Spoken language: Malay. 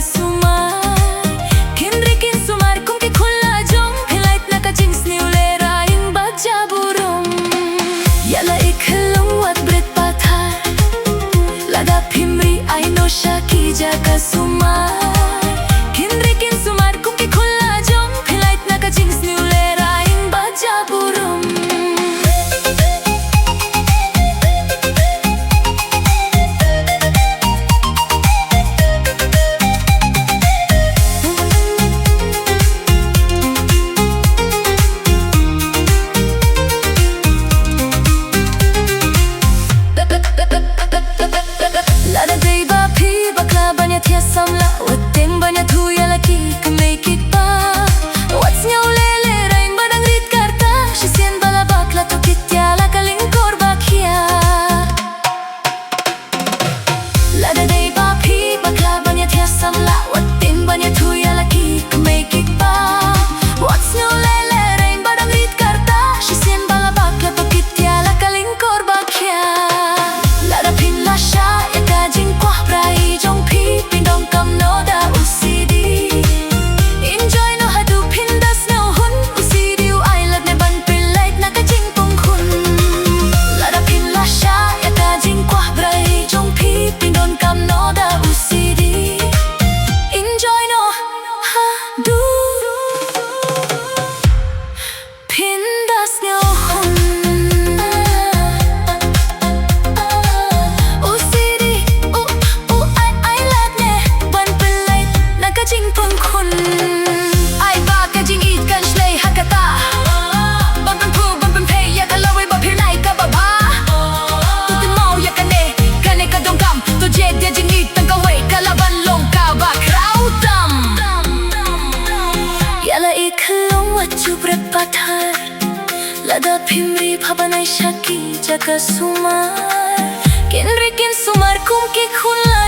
sumar Kynthei kin sumar kum ki khulla jong pynlait na ka Jing sniu le raing baja burung Yala ikhlong wat bret pathar Lada phimri ai no shaki jaga sumar Kynthei kin sumar kum ki khulla jong pynlait na ka Jing sniu le raing baja burung Lada day ba phi bakla banya thia samla wateng banya thu yala ki kumei ki pa what's new le le rain badang rit karta shisen bala bakla to kitya la kaling kor bakhia Lada day ba phi bakla banya thia samla wateng banya thu yala ki kumei ki pa what's new le le rain badang rit karta shisen bala bakla to kitya la kaling kor bakhia Lada pin la sha Jing kwah brai jong phi pyndon kam no da ucd injoy no hadu phindas no hun ucd ai lat ne ban pynlait na ka Jing punkhun Lada phin la sha yata jing kwah brai jong phi pyndon kam no da ucd injoy no hadu phindas no hun Jing punkhun ai ba ka Jing eat kan shlei hakata bam bam pu bam bam pay ya ka lawe ba pynlait ka ba ba tu tin mau ya ka ne ka dong kam to je dia Jing eat tang ka wei ka la ban long ka ba krau tam ya la ikhlong wa chu bret pathar lada phimri bhabanai shaki jaga sumar Kynthei kin sumar kum ki khulla